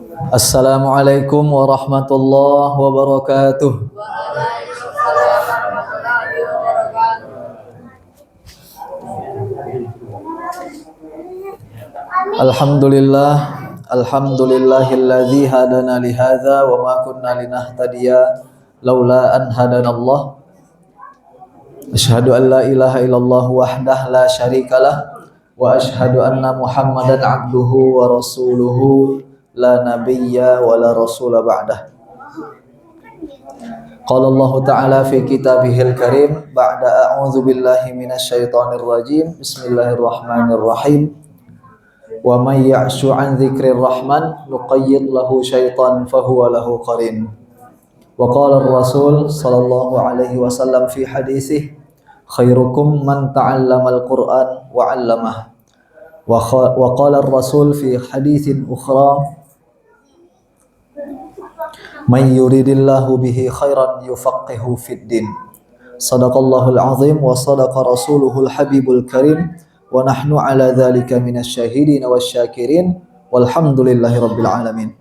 Assalamualaikum warahmatullahi wabarakatuh. Waalaikumsalam warahmatullahi wabarakatuh. Alhamdulillah, alhamdulillahilladzi hadana li hadza wa ma kunna linahtadiya laula an hadanallah. Asyhadu an la ilaha illallah wahdah la syarikalah wa asyhadu anna Muhammadan abduhu wa rasuluhu la nabiyya wa la rasula ba'dah. Qala Allah Ta'ala fi kitabihil karim ba'da a'udzu billahi minasyaitonir rajim. Bismillahirrahmanirrahim. Wa may ya'shu 'an dzikrir rahman nuqayyid lahu syaitan fahuwa lahu qarin. Wa qala ar-rasul sallallahu alaihi wasallam fi hadisih khairukum man ta'allamal Qur'an wa 'allamah. Wa qala ar-rasul fi haditsin ukhra may yuridillahu bihi khairan yufaqihu fid din. Sadaqallahul azim wa sadaqa rasuluhul habibul karim wa nahnu ala dzalika minasyahidin wasyakirin walhamdulillahi rabbil alamin.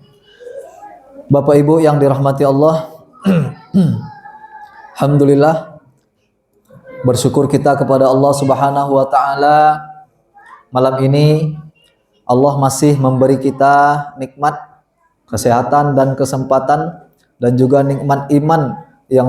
Bapak Ibu yang dirahmati Allah, alhamdulillah bersyukur kita kepada Allah Subhanahu wa taala. Malam ini Allah masih memberi kita nikmat kesehatan dan kesempatan dan juga nikmat iman yang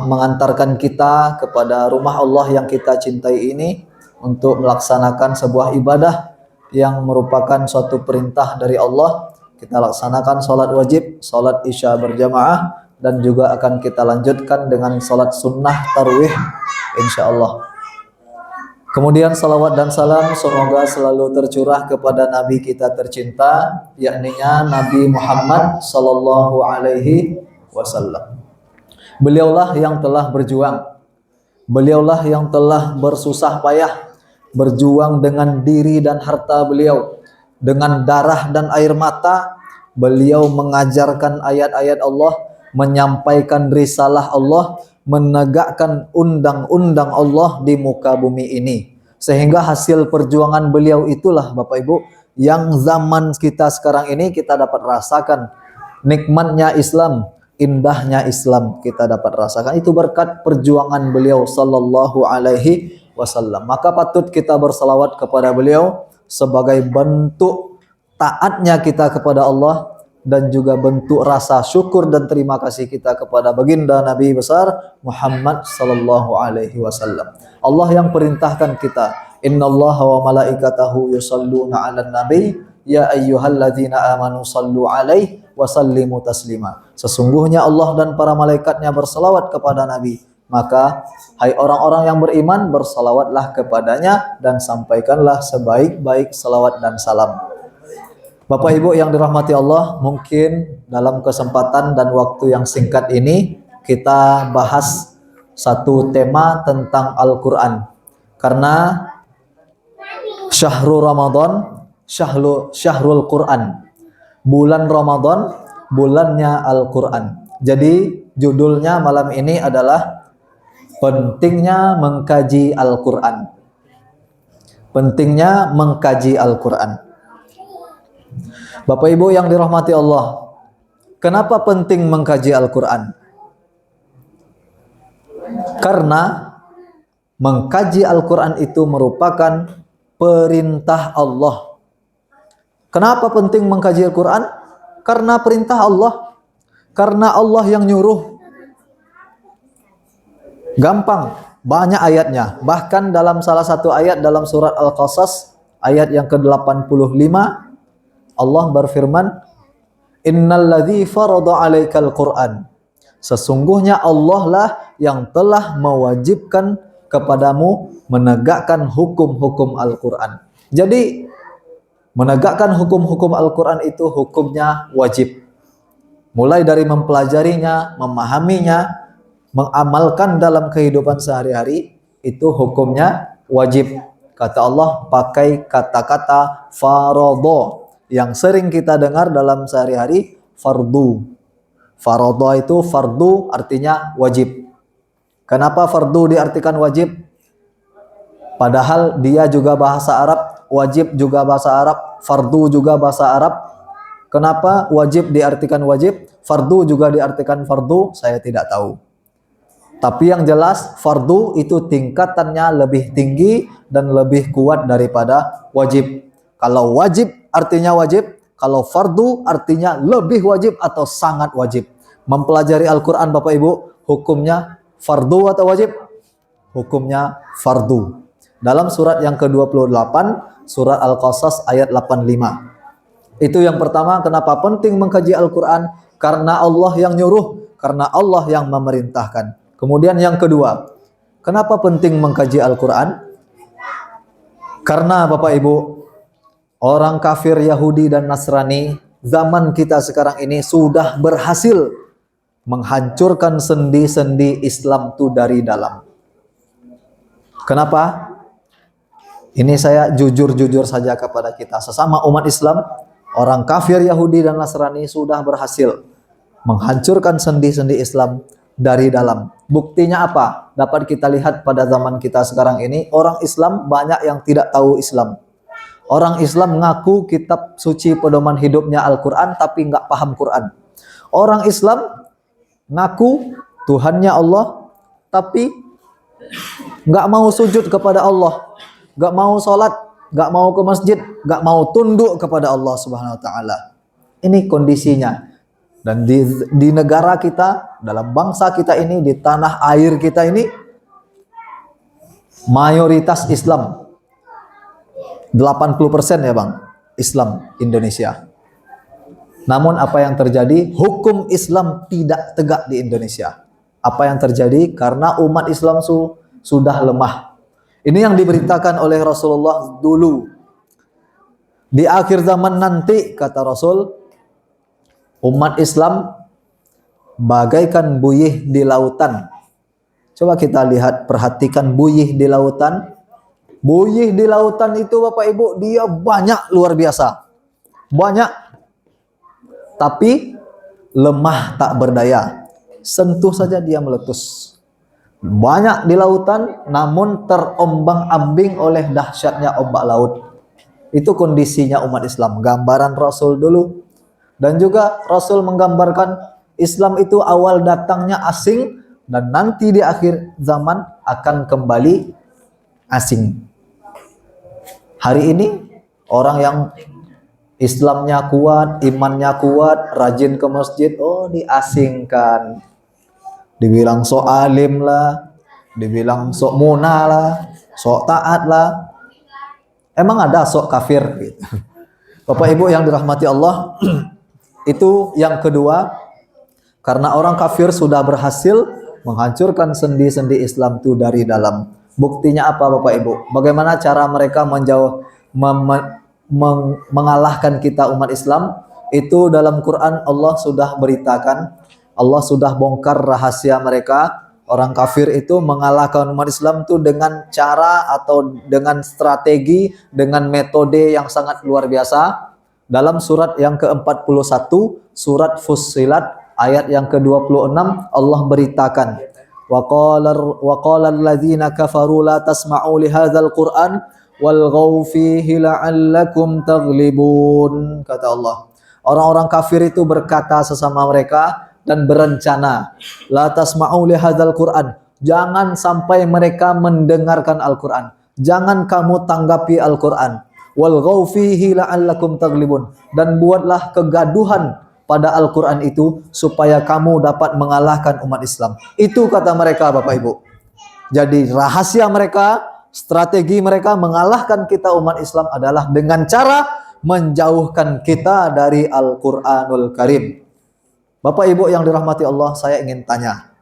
mengantarkan kita kepada rumah Allah yang kita cintai ini untuk melaksanakan sebuah ibadah yang merupakan suatu perintah dari Allah. Kita laksanakan sholat wajib, sholat isya berjamaah, dan juga akan kita lanjutkan dengan sholat sunnah tarawih insyaallah. Kemudian salawat dan salam semoga selalu tercurah kepada Nabi kita tercinta, yakninya Nabi Muhammad sallallahu alaihi wasallam. Beliaulah yang telah berjuang, beliaulah yang telah bersusah payah, berjuang dengan diri dan harta beliau, dengan darah dan air mata. Beliau mengajarkan ayat-ayat Allah, menyampaikan risalah Allah, menegakkan undang-undang Allah di muka bumi ini. Sehingga hasil perjuangan beliau itulah Bapak Ibu yang zaman kita sekarang ini kita dapat rasakan nikmatnya Islam, indahnya Islam kita dapat rasakan. Itu berkat perjuangan beliau sallallahu alaihi wasallam. Maka patut kita bersalawat kepada beliau sebagai bentuk taatnya kita kepada Allah dan juga bentuk rasa syukur dan terima kasih kita kepada baginda Nabi besar Muhammad sallallahu alaihi wasallam. Allah yang perintahkan kita, innallaha wa malaikatahu yusalluna 'alan nabi ya ayyuhalladzina amanu sallu 'alaihi wa sallimu taslima. Sesungguhnya Allah dan para malaikatnya berselawat kepada Nabi. Maka hai orang-orang yang beriman, bersalawatlah kepadanya dan sampaikanlah sebaik-baik salawat dan salam. Bapak Ibu yang dirahmati Allah, mungkin dalam kesempatan dan waktu yang singkat ini kita bahas satu tema tentang Al-Quran. Karena syahrul Ramadan, syahrul Quran. Bulan Ramadan, bulannya Al-Quran. Jadi judulnya malam ini adalah pentingnya mengkaji Al-Quran. Pentingnya mengkaji Al-Quran. Bapak Ibu yang dirahmati Allah, kenapa penting mengkaji Al-Quran? Karena mengkaji Al-Quran itu merupakan perintah Allah. Kenapa penting mengkaji Al-Quran? Karena perintah Allah. Karena Allah yang nyuruh. Gampang, banyak ayatnya. Bahkan dalam salah satu ayat dalam surat Al-Qasas, ayat yang ke-85, Allah berfirman, innalladzi farada 'alaikal Qur'an. Sesungguhnya Allah lah yang telah mewajibkan kepadamu menegakkan hukum-hukum Al-Quran. Jadi menegakkan hukum-hukum Al-Quran itu hukumnya wajib. Mulai dari mempelajarinya, memahaminya, mengamalkan dalam kehidupan sehari-hari, itu hukumnya wajib. Kata Allah pakai kata-kata farada yang sering kita dengar dalam sehari-hari, fardu. Farada itu fardu artinya wajib. Kenapa fardu diartikan wajib? Padahal dia juga bahasa Arab, wajib juga bahasa Arab, fardu juga bahasa Arab. Kenapa wajib diartikan wajib, fardu juga diartikan fardu, saya tidak tahu. Tapi yang jelas fardu itu tingkatannya lebih tinggi dan lebih kuat daripada wajib. Kalau wajib artinya wajib, kalau fardu artinya lebih wajib atau sangat wajib. Mempelajari Al-Quran Bapak Ibu, hukumnya fardu atau wajib? Hukumnya fardu. Dalam surat yang ke-28, surat Al-Qasas ayat 85. Itu yang pertama, kenapa penting mengkaji Al-Quran? Karena Allah yang nyuruh, karena Allah yang memerintahkan. Kemudian yang kedua, kenapa penting mengkaji Al-Quran? Karena Bapak Ibu, orang kafir Yahudi dan Nasrani zaman kita sekarang ini sudah berhasil menghancurkan sendi-sendi Islam itu dari dalam. Kenapa? Ini saya jujur-jujur saja kepada kita, sesama umat Islam. Orang kafir Yahudi dan Nasrani sudah berhasil menghancurkan sendi-sendi Islam dari dalam. Buktinya apa? Dapat kita lihat pada zaman kita sekarang ini, orang Islam banyak yang tidak tahu Islam. Orang Islam mengaku kitab suci pedoman hidupnya Al-Quran, tapi nggak paham Quran. Orang Islam ngaku Tuhannya Allah, tapi nggak mau sujud kepada Allah, nggak mau sholat, nggak mau ke masjid, nggak mau tunduk kepada Allah Subhanahu Wa Taala. Ini kondisinya. Dan di negara kita, dalam bangsa kita ini, di tanah air kita ini, mayoritas Islam. 80% ya Bang, Islam Indonesia. Namun apa yang terjadi? Hukum Islam tidak tegak di Indonesia. Apa yang terjadi? Karena umat Islam sudah lemah. Ini yang diberitakan oleh Rasulullah dulu. Di akhir zaman nanti, kata Rasul, umat Islam bagaikan buih di lautan. Coba kita lihat, perhatikan buih di lautan. Buih di lautan itu Bapak Ibu, dia banyak, luar biasa. Banyak. Tapi lemah tak berdaya. Sentuh saja dia meletus. Banyak di lautan, namun terombang-ambing oleh dahsyatnya ombak laut. Itu kondisinya umat Islam. Gambaran Rasul dulu. Dan juga Rasul menggambarkan Islam itu awal datangnya asing, dan nanti di akhir zaman akan kembali asing. Hari ini orang yang Islamnya kuat, imannya kuat, rajin ke masjid, oh diasingkan. Dibilang sok alim lah, dibilang sok muna lah, sok taat lah. Emang ada sok kafir gitu. Bapak Ibu yang dirahmati Allah, itu yang kedua, karena orang kafir sudah berhasil menghancurkan sendi-sendi Islam itu dari dalam. Buktinya apa Bapak Ibu? Bagaimana cara mereka mengalahkan kita umat Islam? Itu dalam Quran Allah sudah beritakan, Allah sudah bongkar rahasia mereka. Orang kafir itu mengalahkan umat Islam itu dengan cara atau dengan strategi, dengan metode yang sangat luar biasa. Dalam surat yang ke-41, surat Fussilat, ayat yang ke-26, Allah beritakan, wa qala alladzina kafaru la tasma'u li hadzal qur'an walghaw fihi la'allakum taghlibun. Kata Allah, orang-orang kafir itu berkata sesama mereka dan berencana, la tasma'u li hadzal qur'an, jangan sampai mereka mendengarkan Al-Qur'an, jangan kamu tanggapi Al-Qur'an, walghaw fihi la'allakum taghlibun, dan buatlah kegaduhan pada Al-Quran itu supaya kamu dapat mengalahkan umat Islam. Itu kata mereka Bapak Ibu. Jadi rahasia mereka, strategi mereka mengalahkan kita umat Islam adalah dengan cara menjauhkan kita dari Al-Quranul Karim. Bapak Ibu yang dirahmati Allah, saya ingin tanya.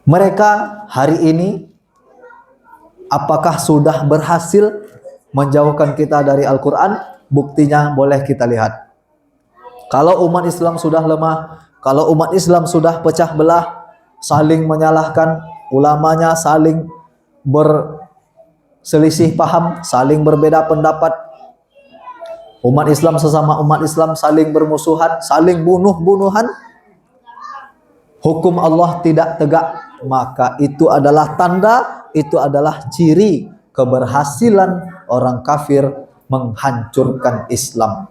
Mereka hari ini apakah sudah berhasil menjauhkan kita dari Al-Quran? Buktinya boleh kita lihat. Kalau umat Islam sudah lemah, kalau umat Islam sudah pecah belah, saling menyalahkan ulamanya, saling berselisih paham, saling berbeda pendapat, umat Islam sesama umat Islam saling bermusuhan, saling bunuh-bunuhan, hukum Allah tidak tegak, maka itu adalah tanda, itu adalah ciri keberhasilan orang kafir menghancurkan Islam.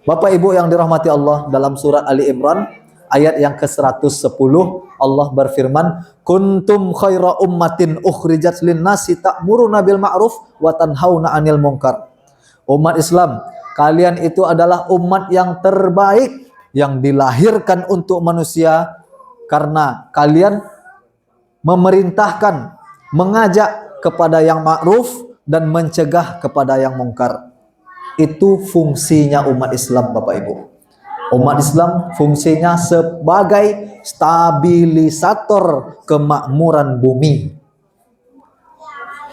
Bapak Ibu yang dirahmati Allah, dalam surat Ali Imran ayat yang ke-110 Allah berfirman, kuntum khaira ummatin ukhrijat lin-nasi ta'muruna bil ma'ruf wa tanhauna 'anil munkar. Umat Islam, kalian itu adalah umat yang terbaik yang dilahirkan untuk manusia karena kalian memerintahkan, mengajak kepada yang ma'ruf dan mencegah kepada yang mungkar. Itu fungsinya umat Islam, Bapak Ibu. Umat Islam fungsinya sebagai stabilisator kemakmuran bumi.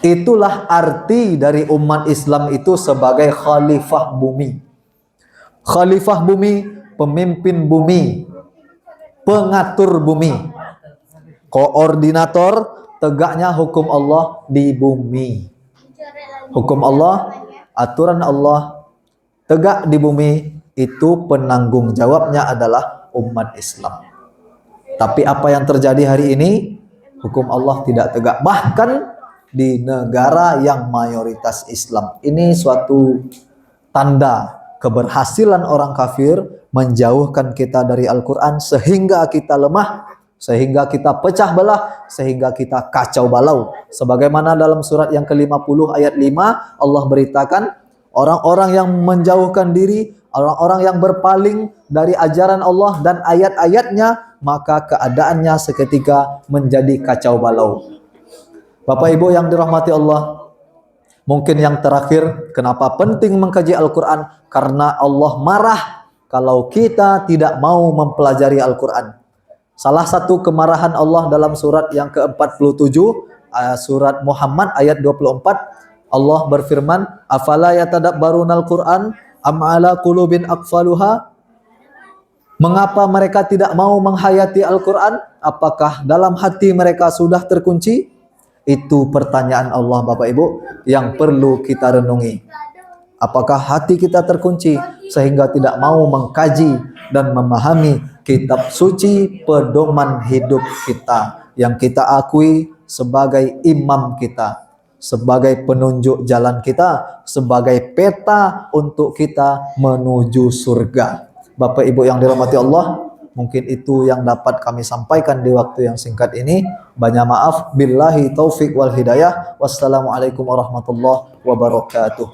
Itulah arti dari umat Islam itu sebagai khalifah bumi. Khalifah bumi, pemimpin bumi, pengatur bumi, koordinator tegaknya hukum Allah di bumi. Hukum Allah, aturan Allah tegak di bumi, itu penanggung jawabnya adalah umat Islam. Tapi apa yang terjadi hari ini, hukum Allah tidak tegak. Bahkan di negara yang mayoritas Islam. Ini suatu tanda keberhasilan orang kafir menjauhkan kita dari Al-Quran sehingga kita lemah, sehingga kita pecah belah, sehingga kita kacau balau. Sebagaimana dalam surat yang ke-50 ayat 5 Allah beritakan, orang-orang yang menjauhkan diri, orang-orang yang berpaling dari ajaran Allah dan ayat-ayatnya, maka keadaannya seketika menjadi kacau balau. Bapak Ibu yang dirahmati Allah, mungkin yang terakhir, kenapa penting mengkaji Al-Quran? Karena Allah marah kalau kita tidak mau mempelajari Al-Quran. Salah satu kemarahan Allah dalam surat yang ke-47, surat Muhammad ayat 24, Allah berfirman, afala yatadabbarunal Qur'an am ala qulubin aqfaluha? Mengapa mereka tidak mau menghayati Al-Quran? Apakah dalam hati mereka sudah terkunci? Itu pertanyaan Allah, Bapak Ibu, yang perlu kita renungi. Apakah hati kita terkunci sehingga tidak mau mengkaji dan memahami kitab suci, pedoman hidup kita, yang kita akui sebagai imam kita, sebagai penunjuk jalan kita, sebagai peta untuk kita menuju surga. Bapak Ibu yang dirahmati Allah, mungkin itu yang dapat kami sampaikan di waktu yang singkat ini. Banyak maaf. Billahi taufik wal hidayah. Wassalamualaikum warahmatullahi wabarakatuh.